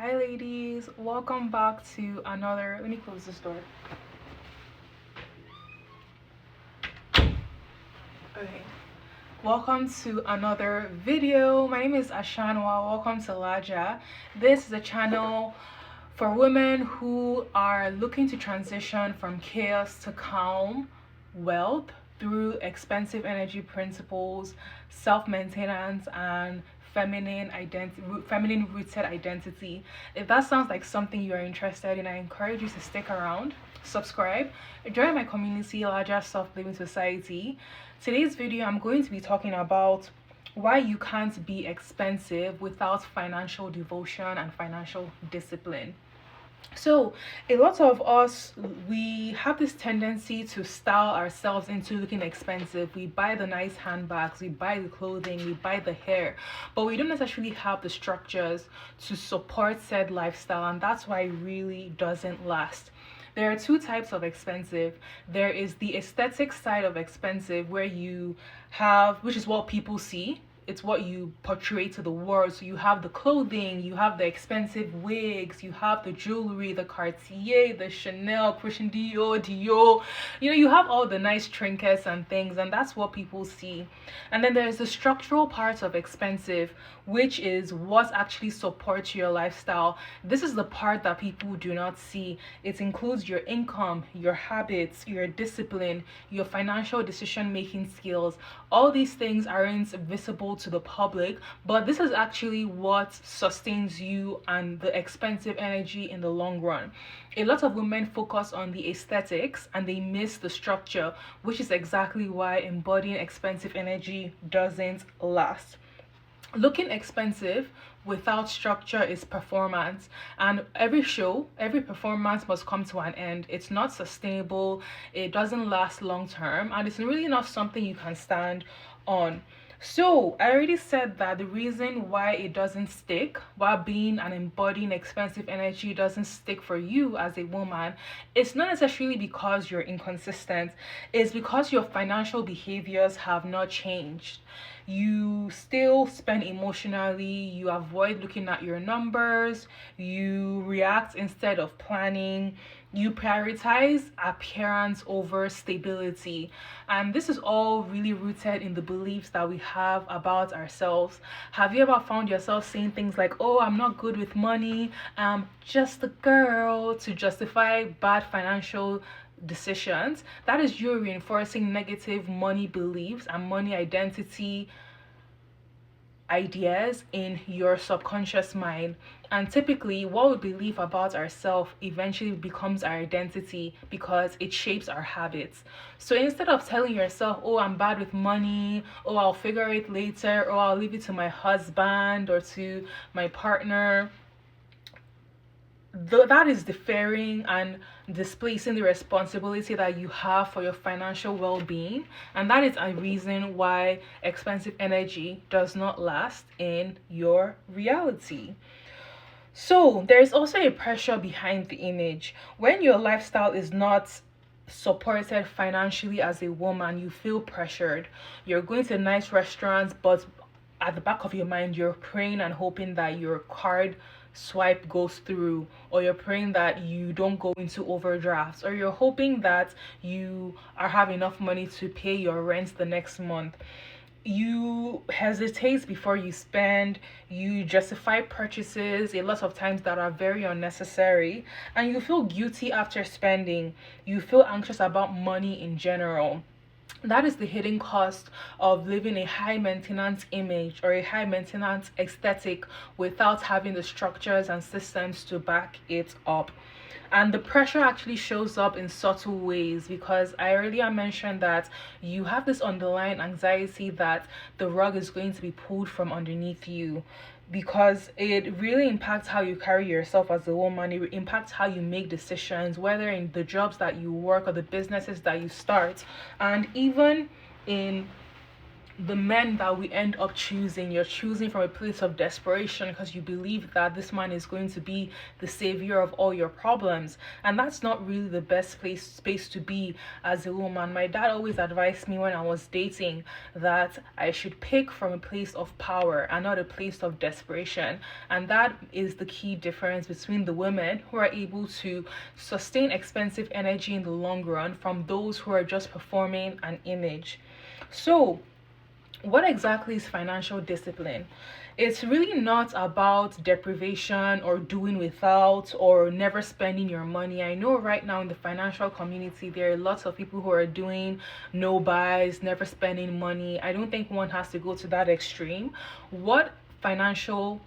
Hi, ladies. Welcome back to another. Let me close this door. Okay. Welcome to another video. My name is Ashanwa. Welcome to LAJA. This is a channel for women who are looking to transition from chaos to calm wealth through expensive energy principles, self-maintenance, and feminine rooted identity. If that sounds like something you are interested in, I encourage you to stick around, subscribe, join my community, Larger Soft Living Society. Today's video, I'm going to be talking about why you can't be expensive without financial devotion and financial discipline. So, a lot of us, we have this tendency to style ourselves into looking expensive. We buy the nice handbags, we buy the clothing, we buy the hair, but we don't necessarily have the structures to support said lifestyle, and that's why it really doesn't last. There are two types of expensive. There is the aesthetic side of expensive, where you have, which is what people see, it's what you portray to the world. So you have the clothing, you have the expensive wigs, you have the jewelry, the Cartier, the Chanel, Christian Dior. You have all the nice trinkets and things, and that's what people see. And then there's the structural part of expensive, which is what actually supports your lifestyle. This is the part that people do not see. It includes your income, your habits, your discipline, your financial decision making skills. All these things aren't visible to the public, but this is actually what sustains you and the expensive energy in the long run. A lot of women focus on the aesthetics and they miss the structure, which is exactly why embodying expensive energy doesn't last. Looking expensive without structure is performance, and every performance must come to an end. It's not sustainable, it doesn't last long term, and it's really not something you can stand on. So I already said that the reason why it doesn't stick, why being and embodying expensive energy doesn't stick for you as a woman, it's not necessarily because you're inconsistent. It's because your financial behaviors have not changed. You still spend emotionally, you avoid looking at your numbers, you react instead of planning, you prioritize appearance over stability. And this is all really rooted in the beliefs that we have about ourselves. Have you ever found yourself saying things like, oh, I'm not good with money, I'm just a girl, to justify bad financial decisions? That is you reinforcing negative money beliefs and money identity ideas in your subconscious mind. And typically what we believe about ourselves eventually becomes our identity because it shapes our habits. So instead of telling yourself, oh, I'm bad with money, oh, I'll figure it later, or I'll leave it to my husband or to my partner, that is deferring and displacing the responsibility that you have for your financial well-being, and that is a reason why expensive energy does not last in your reality. So there's also a pressure behind the image. When your lifestyle is not supported financially as a woman, you feel pressured. You're going to nice restaurants, but at the back of your mind, you're praying and hoping that your card swipe goes through, or you're praying that you don't go into overdrafts, or you're hoping that you are have enough money to pay your rent the next month. You hesitate before you spend, you justify purchases a lot of times that are very unnecessary, and you feel guilty after spending. You feel anxious about money in general. That is the hidden cost of living a high maintenance image or a high maintenance aesthetic without having the structures and systems to back it up. And the pressure actually shows up in subtle ways, because I earlier mentioned that you have this underlying anxiety that the rug is going to be pulled from underneath you, because it really impacts how you carry yourself as a woman. It impacts how you make decisions, whether in the jobs that you work or the businesses that you start, and even in the men that we end up choosing, you're choosing from a place of desperation because you believe that this man is going to be the savior of all your problems. And that's not really the best space to be as a woman. My dad always advised me when I was dating that I should pick from a place of power and not a place of desperation. And that is the key difference between the women who are able to sustain expensive energy in the long run from those who are just performing an image. So, what exactly is financial discipline? It's really not about deprivation or doing without or never spending your money. I know right now in the financial community, there are lots of people who are doing no buys, never spending money. I don't think one has to go to that extreme. What financial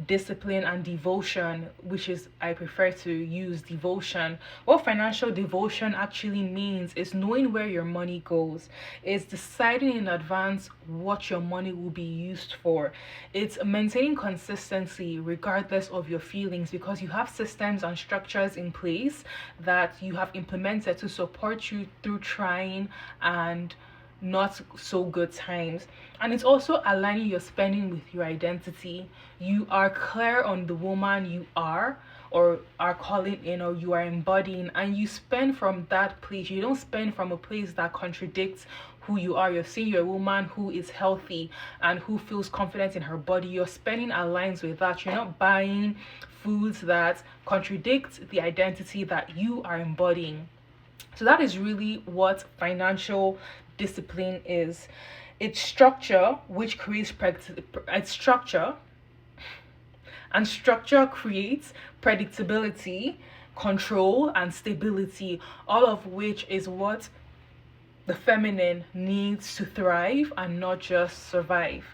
discipline and devotion, which is I prefer to use devotion, what financial devotion actually means is knowing where your money goes. It's deciding in advance what your money will be used for. It's maintaining consistency regardless of your feelings, because you have systems and structures in place that you have implemented to support you through trying and not so good times. And it's also aligning your spending with your identity. You are clear on the woman you are or are calling in or you are embodying, and you spend from that place. You don't spend from a place that contradicts who you are. You're saying you're a woman who is healthy and who feels confident in her body. Your spending aligns with that. You're not buying foods that contradict the identity that you are embodying. So that is really what financial discipline is. It's structure which creates it's structure, and structure creates predictability, control, and stability, all of which is what the feminine needs to thrive and not just survive.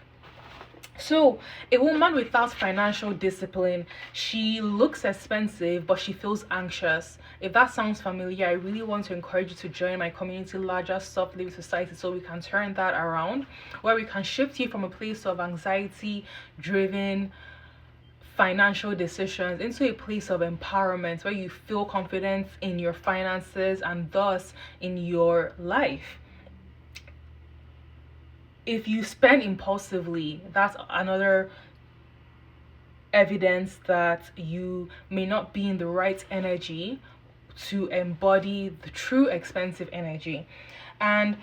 So, a woman without financial discipline, she looks expensive, but she feels anxious. If that sounds familiar, I really want to encourage you to join my community, LAJA Soft Living Society, so we can turn that around, where we can shift you from a place of anxiety driven financial decisions into a place of empowerment where you feel confident in your finances and thus in your life. If you spend impulsively, that's another evidence that you may not be in the right energy to embody the true expensive energy. And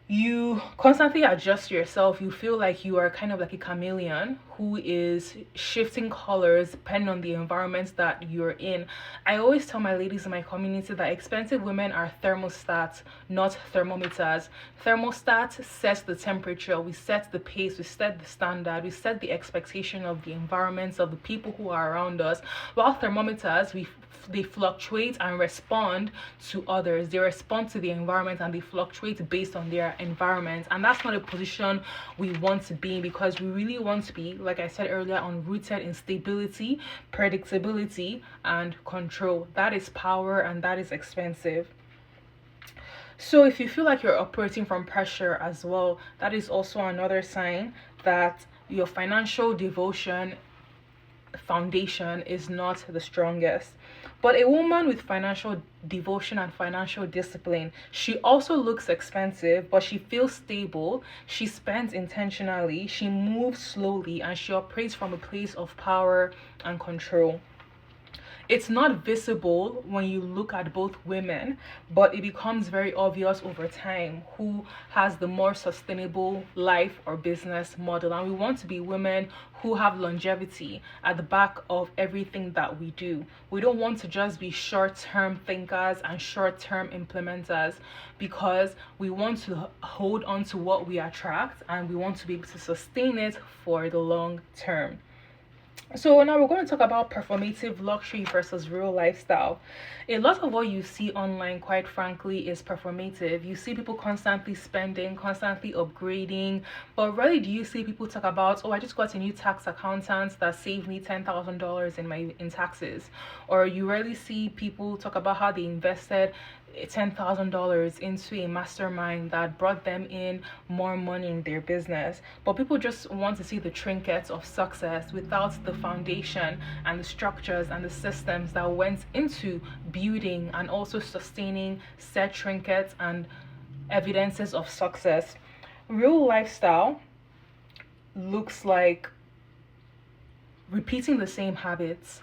you constantly adjust yourself. You feel like you are kind of like a chameleon who is shifting colors depending on the environment that you're in. I always tell my ladies in my community that expensive women are thermostats, not thermometers. Thermostat sets the temperature, we set the pace, we set the standard, we set the expectation of the environments of the people who are around us, while thermometers, they fluctuate and respond to others. They respond to the environment and they fluctuate based on their environment. And that's not a position we want to be in, because we really want to be, like I said earlier, rooted in stability, predictability, and control. That is power and that is expensive. So if you feel like you're operating from pressure as well, that is also another sign that your financial devotion foundation is not the strongest. But a woman with financial devotion and financial discipline, she also looks expensive, but she feels stable. She spends intentionally, she moves slowly, and she operates from a place of power and control. It's not visible when you look at both women, but it becomes very obvious over time who has the more sustainable life or business model. And we want to be women who have longevity at the back of everything that we do. We don't want to just be short-term thinkers and short-term implementers, because we want to hold on to what we attract and we want to be able to sustain it for the long term. So now we're going to talk about performative luxury versus real lifestyle. A lot of what you see online, quite frankly, is performative. You see people constantly spending, constantly upgrading, but rarely do you see people talk about, oh, I just got a new tax accountant that saved me $10,000 in taxes. Or you rarely see people talk about how they invested $10,000 into a mastermind that brought them in more money in their business. But people just want to see the trinkets of success without the foundation and the structures and the systems that went into building and also sustaining said trinkets and evidences of success. Real lifestyle looks like repeating the same habits.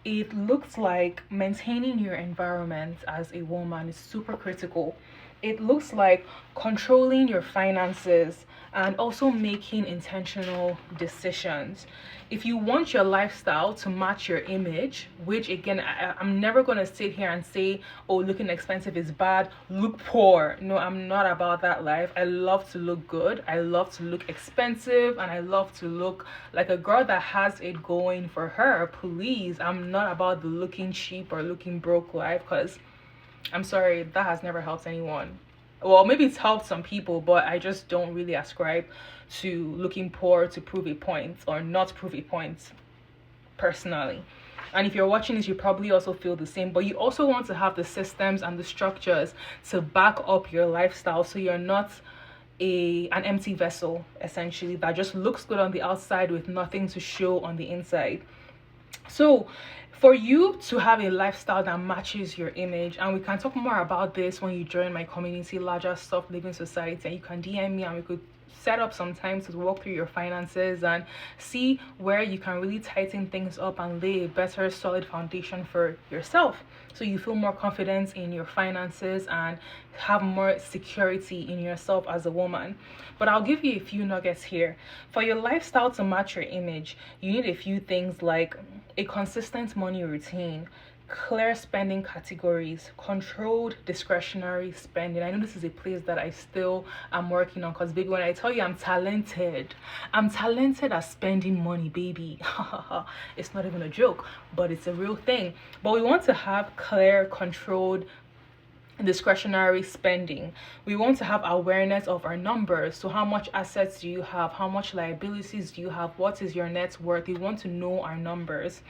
It looks like maintaining your environment as a woman is super critical. It looks like controlling your finances and also making intentional decisions. If you want your lifestyle to match your image, which again, I'm never going to sit here and say, oh, looking expensive is bad, look poor. No, I'm not about that life. I love to look good. I love to look expensive, and I love to look like a girl that has it going for her. Please, I'm not about the looking cheap or looking broke life, because I'm sorry, that has never helped anyone. Well, maybe it's helped some people, but I just don't really ascribe to looking poor to prove a point or not prove a point personally. And if you're watching this, you probably also feel the same, but you also want to have the systems and the structures to back up your lifestyle so you're not an empty vessel essentially that just looks good on the outside with nothing to show on the inside. So, for you to have a lifestyle that matches your image, and we can talk more about this when you join my community, LAJA Soft Living Society, and you can DM me and we could set up some time to walk through your finances and see where you can really tighten things up and lay a better solid foundation for yourself so you feel more confidence in your finances and have more security in yourself as a woman. But I'll give you a few nuggets here. For your lifestyle to match your image, you need a few things like a consistent money routine, clear spending categories, controlled discretionary spending. I know this is a place that I still am working on, because baby, when I tell you I'm talented at spending money, baby. It's not even a joke, but it's a real thing. But we want to have clear, controlled discretionary spending. We want to have awareness of our numbers. So how much assets do you have? How much liabilities do you have? What is your net worth? We want to know our numbers.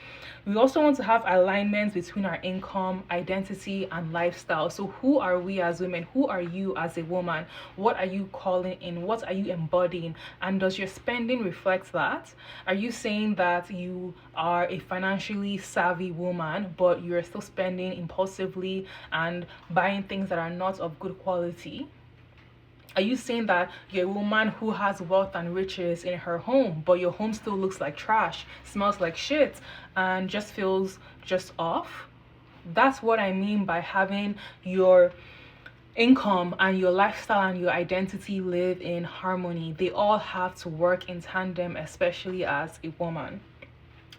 We also want to have alignment between our income, identity, and lifestyle. So who are we as women? Who are you as a woman? What are you calling in? What are you embodying? And does your spending reflect that? Are you saying that you are a financially savvy woman, but you're still spending impulsively and buying things that are not of good quality? Are you saying that you're a woman who has wealth and riches in her home, but your home still looks like trash, smells like shit, and just feels just off? That's what I mean by having your income and your lifestyle and your identity live in harmony. They all have to work in tandem, especially as a woman.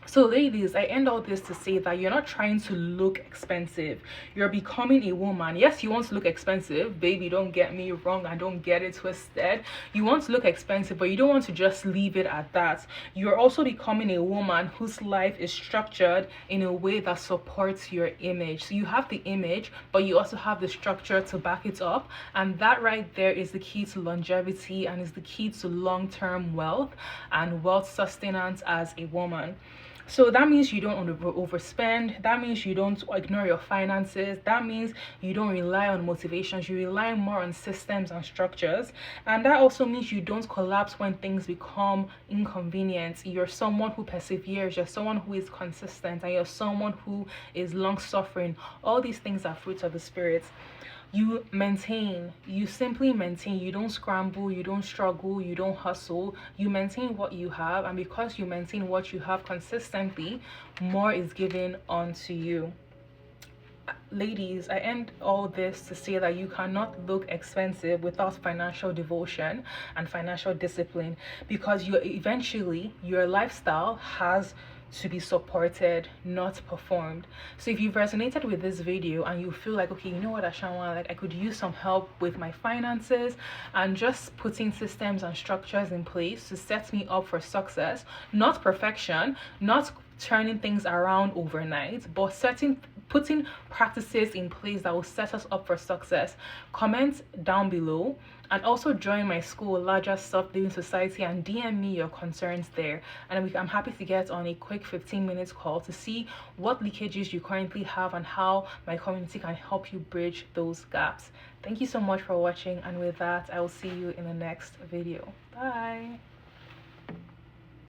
So ladies, I end all this to say that you're not trying to look expensive. You're becoming a woman. Yes, you want to look expensive, baby, don't get me wrong, and don't get it twisted. You want to look expensive, but you don't want to just leave it at that. You're also becoming a woman whose life is structured in a way that supports your image. So you have the image, but you also have the structure to back it up. And that right there is the key to longevity and is the key to long-term wealth and wealth sustenance as a woman. So that means you don't overspend. That means you don't ignore your finances. That means you don't rely on motivations. You rely more on systems and structures. And that also means you don't collapse when things become inconvenient. You're someone who perseveres. You're someone who is consistent. And you're someone who is long suffering. All these things are fruits of the spirit. You maintain, you simply maintain. You don't scramble, you don't struggle, you don't hustle. You maintain what you have, and because you maintain what you have consistently, more is given unto you. Ladies, I end all this to say that you cannot look expensive without financial devotion and financial discipline, because you eventually your lifestyle has to be supported, not performed. So if you've resonated with this video and you feel like, okay, you know what, Ashanwa, like I could use some help with my finances and just putting systems and structures in place to set me up for success, not perfection, not turning things around overnight, but putting practices in place that will set us up for success, comment down below. And also join my school, LAJA Soft Living Society, and DM me your concerns there. And I'm happy to get on a quick 15-minute call to see what leakages you currently have and how my community can help you bridge those gaps. Thank you so much for watching, and with that, I will see you in the next video. Bye.